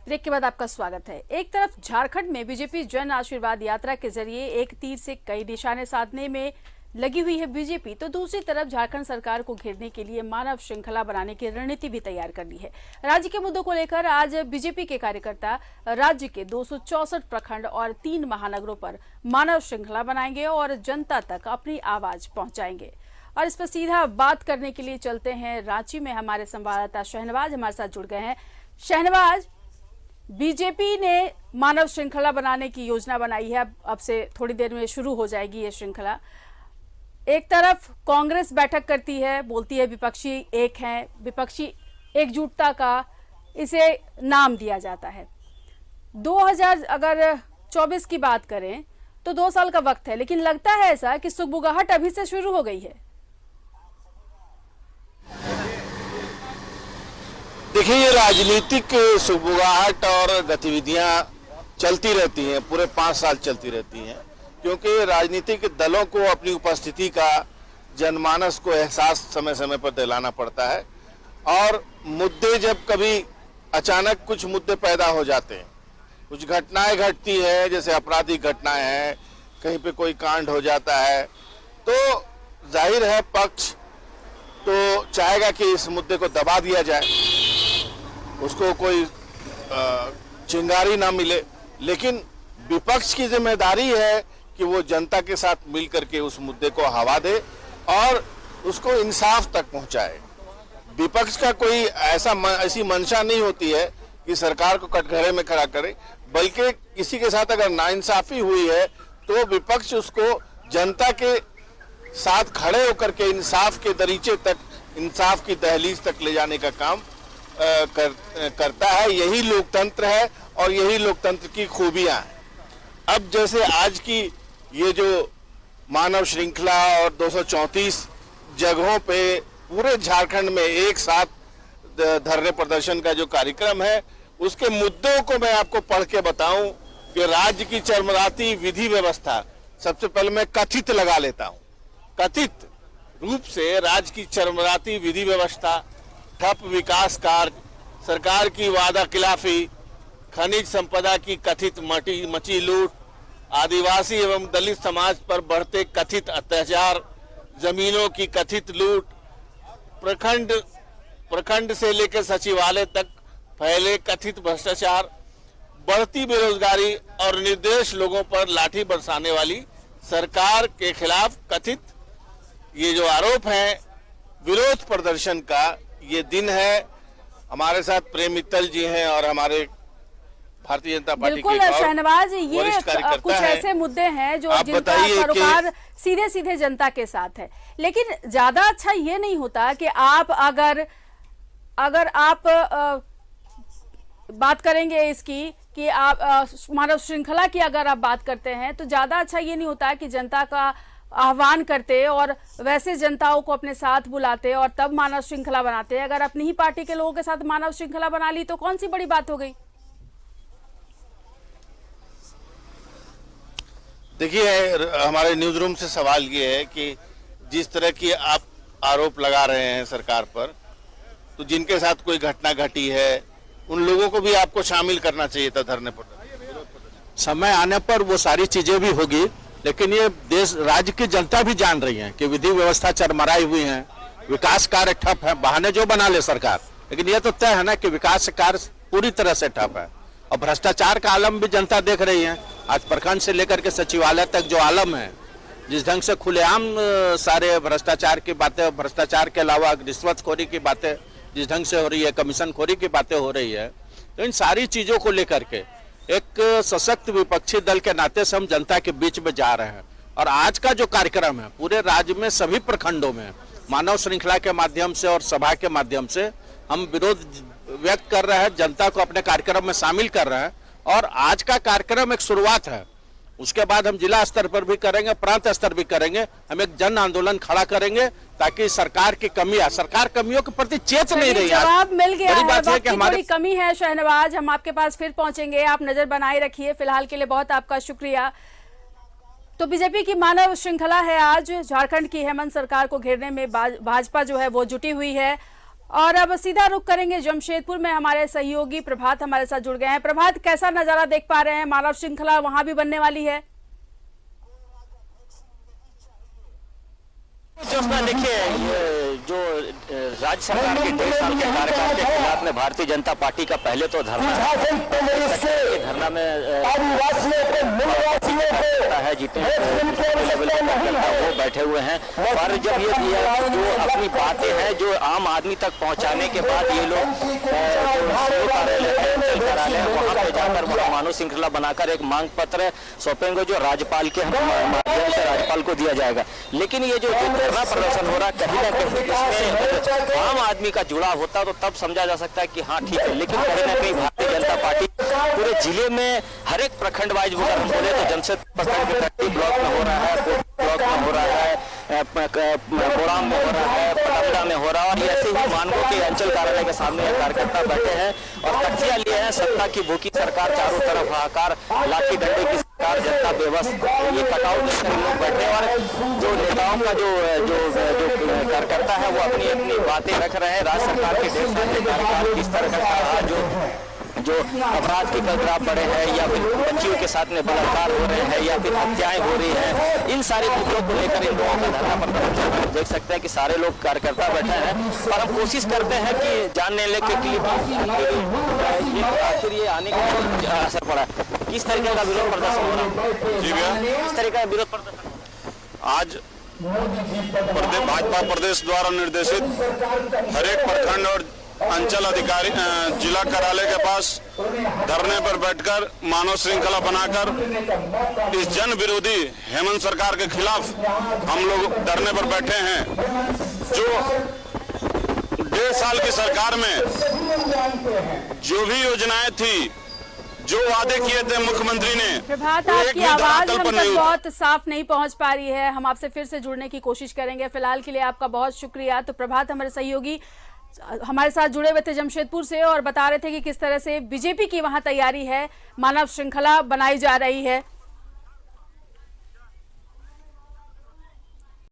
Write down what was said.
Break के बाद आपका स्वागत है। एक तरफ झारखंड में बीजेपी जन आशीर्वाद यात्रा के जरिए एक तीर से कई निशाने साधने में लगी हुई है बीजेपी, तो दूसरी तरफ झारखंड सरकार को घेरने के लिए मानव श्रृंखला बनाने की रणनीति भी तैयार कर ली है। राज्य के मुद्दों को लेकर आज बीजेपी के कार्यकर्ता राज्य के 264 प्रखंड और 3 महानगरों पर मानव श्रृंखला बनाएंगे और जनता तक अपनी आवाज पहुंचाएंगे। और इस पर सीधा बात करने के लिए चलते हैं रांची में। हमारे संवाददाता शहनवाज हमारे साथ जुड़ गए हैं। शहनवाज, बीजेपी ने मानव श्रृंखला बनाने की योजना बनाई है, अब से थोड़ी देर में शुरू हो जाएगी ये श्रृंखला। एक तरफ कांग्रेस बैठक करती है, बोलती है विपक्षी एक हैं, विपक्षी एकजुटता का इसे नाम दिया जाता है। 2024 की बात करें तो 2 साल का वक्त है, लेकिन लगता है ऐसा कि सुगबुगाहट अभी से शुरू हो गई है। देखिए, ये राजनीतिक सुगबुगाहट और गतिविधियां चलती रहती हैं, पूरे 5 साल चलती रहती हैं, क्योंकि राजनीतिक दलों को अपनी उपस्थिति का जनमानस को एहसास समय समय पर दिलाना पड़ता है। और मुद्दे जब कभी अचानक कुछ मुद्दे पैदा हो जाते हैं, कुछ घटनाएं घटती है, जैसे आपराधिक घटनाएं हैं, कहीं पे कोई कांड हो जाता है, तो जाहिर है पक्ष तो चाहेगा कि इस मुद्दे को दबा दिया जाए, उसको कोई चिंगारी ना मिले। लेकिन विपक्ष की जिम्मेदारी है कि वो जनता के साथ मिलकर के उस मुद्दे को हवा दे और उसको इंसाफ तक पहुंचाए। विपक्ष का कोई ऐसी मंशा नहीं होती है कि सरकार को कटघरे में खड़ा करे, बल्कि किसी के साथ अगर नाइंसाफी हुई है तो विपक्ष उसको जनता के साथ खड़े होकर के इंसाफ के दरीचे तक, इंसाफ की दहलीज तक ले जाने का काम करता है। यही लोकतंत्र है और यही लोकतंत्र की खूबियां हैं। अब जैसे आज की ये जो मानव श्रृंखला और 234 जगहों पे पूरे झारखंड में एक साथ धरने प्रदर्शन का जो कार्यक्रम है, उसके मुद्दों को मैं आपको पढ़ के बताऊं कि राज्य की चरमराती विधि व्यवस्था, सबसे पहले मैं कथित लगा लेता हूं, कथित रूप से राज्य की चरमराती विधि व्यवस्था, ठप विकास कार्य, सरकार की वादा खिलाफी, खनिज संपदा की कथित मची लूट, आदिवासी एवं दलित समाज पर बढ़ते कथित अत्याचार, जमीनों की कथित लूट, प्रखंड से लेकर सचिवालय तक फैले कथित भ्रष्टाचार, बढ़ती बेरोजगारी और निर्दोष लोगों पर लाठी बरसाने वाली सरकार के खिलाफ कथित ये जो आरोप हैं, विरोध प्रदर्शन का ये दिन है। हमारे साथ प्रेम मित्तल जी हैं और हमारे भारतीय जनता पार्टी के बिल्कुल शहनवाज, ये कुछ ऐसे मुद्दे हैं जो जिनका सरोकार सीधे सीधे जनता के साथ है। लेकिन ज्यादा अच्छा ये नहीं होता कि आप अगर आप बात करेंगे इसकी कि आप मानव श्रृंखला की अगर आप बात करते हैं, तो ज्यादा अच्छा ये नहीं होता कि जनता का आह्वान करते और वैसे जनताओं को अपने साथ बुलाते और तब मानव श्रृंखला बनाते। अगर अपनी ही पार्टी के लोगों के साथ मानव श्रृंखला बना ली तो कौन सी बड़ी बात हो गई? देखिए, हमारे न्यूज रूम से सवाल ये है कि जिस तरह की आप आरोप लगा रहे हैं सरकार पर, तो जिनके साथ कोई घटना घटी है उन लोगों को भी आपको शामिल करना चाहिए था धरने पर। समय आने पर वो सारी चीजें भी होगी, लेकिन ये देश राज्य की जनता भी जान रही है कि विधि व्यवस्था चरमराई हुई है, विकास कार्य ठप है। बहाने जो बना ले सरकार, लेकिन ये तो तय है ना कि विकास कार्य पूरी तरह से ठप है। और भ्रष्टाचार का आलम भी जनता देख रही है। आज प्रखंड से लेकर के सचिवालय तक जो आलम है, जिस ढंग से खुलेआम सारे भ्रष्टाचार की बातें, भ्रष्टाचार के अलावा रिश्वतखोरी की बातें जिस ढंग से हो रही है, कमीशन खोरी की बातें हो रही है, तो इन सारी चीजों को लेकर के एक सशक्त विपक्षी दल के नाते से हम जनता के बीच में जा रहे हैं। और आज का जो कार्यक्रम है, पूरे राज्य में सभी प्रखंडों में मानव श्रृंखला के माध्यम से और सभा के माध्यम से हम विरोध व्यक्त कर रहे हैं, जनता को अपने कार्यक्रम में शामिल कर रहे हैं। और आज का कार्यक्रम एक शुरुआत है, उसके बाद हम जिला स्तर पर भी करेंगे, प्रांत स्तर भी करेंगे। हम एक जन आंदोलन खड़ा करेंगे ताकि सरकार की सरकार कमियों के प्रति चेत नहीं रही। जवाब मिल गया है, वक्त की थोड़ी कमी है शहनवाज, हम आपके पास फिर पहुंचेंगे, आप नजर बनाए रखिए। फिलहाल के लिए बहुत आपका शुक्रिया। तो बीजेपी की मानव श्रृंखला है आज, झारखंड की हेमंत सरकार को घेरने में भाजपा जो है वो जुटी हुई है। और अब सीधा रुख करेंगे जमशेदपुर में। हमारे सहयोगी प्रभात हमारे साथ जुड़ गए हैं। प्रभात, कैसा नजारा देख पा रहे हैं? मानव श्रृंखला वहां भी बनने वाली है। देखिए, ये जो राज्य सरकार के 1.5 साल के कार्यकाल के खिलाफ में भारतीय जनता पार्टी का पहले तो धरना धरना में है, जितने वो बैठे हुए हैं। और जब ये जो अपनी बातें हैं जो आम आदमी तक पहुंचाने के बाद ये लोग कार्यालय वहां पे जाकर वहाँ मानव श्रृंखला बनाकर एक मांग पत्र सौंपेंगे जो राज्यपाल के माध्यम से राज्यपाल को दिया जाएगा। लेकिन ये जो धरना प्रदर्शन हो रहा है, कहीं ना कहीं इसमें आम आदमी का जुड़ा होता तो तब समझा जा सकता है कि हाँ ठीक है, लेकिन कहीं ना कहीं भारतीय जनता पार्टी पूरे जिले में हर एक प्रखंड वाइज अगर हम बोले तो जमशेदपुर प्रखंड के कट्टी ब्लॉक में हो रहा है, ब्लॉक में हो रहा है, बोराम में हो रहा है, पटमदा में हो रहा है, और ऐसे ही मानगो के अंचल कार्यालय के सामने कार्यकर्ता बैठे हैं और तख्तियां लिए हैं। सत्ता की भूखी सरकार, चारों तरफ हाहाकार, लाठी डंडे की सरकार, जनता बेबस, ये कटआउट लेकर लोग बैठे और जो नेताओं का जो कार्यकर्ता है वो अपनी अपनी बातें रख रहे हैं। राज्य सरकार के 1.5 साल के कार्यकाल किस तरह का रहा, जो अपराध के ग्राफ बढ़े हैं या फिर बच्चियों के साथ में बलात्कार हो रहे हैं या फिर हत्याएं हो रही हैं, इन सारे मुद्दों को लेकर इन लोगों का धरना प्रदर्शन देख सकते हैं कि सारे लोग कार्यकर्ता बैठे हैं। और हम कोशिश करते हैं कि जानने लेके आखिर ये आने का असर पड़ा, किस तरीके का विरोध प्रदर्शन हो रहा है? जी भैया, किस तरीके का विरोध प्रदर्शन आज भाजपा प्रदेश द्वारा निर्देशित हर एक प्रखंड और अंचल अधिकारी जिला कार्यालय के पास धरने पर बैठकर मानव श्रृंखला बनाकर इस जन विरोधी हेमंत सरकार के खिलाफ हम लोग धरने पर बैठे हैं। जो 1.5 साल की सरकार में जो भी योजनाएं थी, जो वादे किए थे मुख्यमंत्री ने, प्रभात, आपकी आवाज हम तक बहुत साफ नहीं पहुंच पा रही है। हम आपसे फिर से जुड़ने की कोशिश करेंगे। फिलहाल के लिए आपका बहुत शुक्रिया। तो प्रभात हमारे सहयोगी हमारे साथ जुड़े हुए थे जमशेदपुर से और बता रहे थे कि किस तरह से बीजेपी की वहां तैयारी है, मानव श्रृंखला बनाई जा रही है।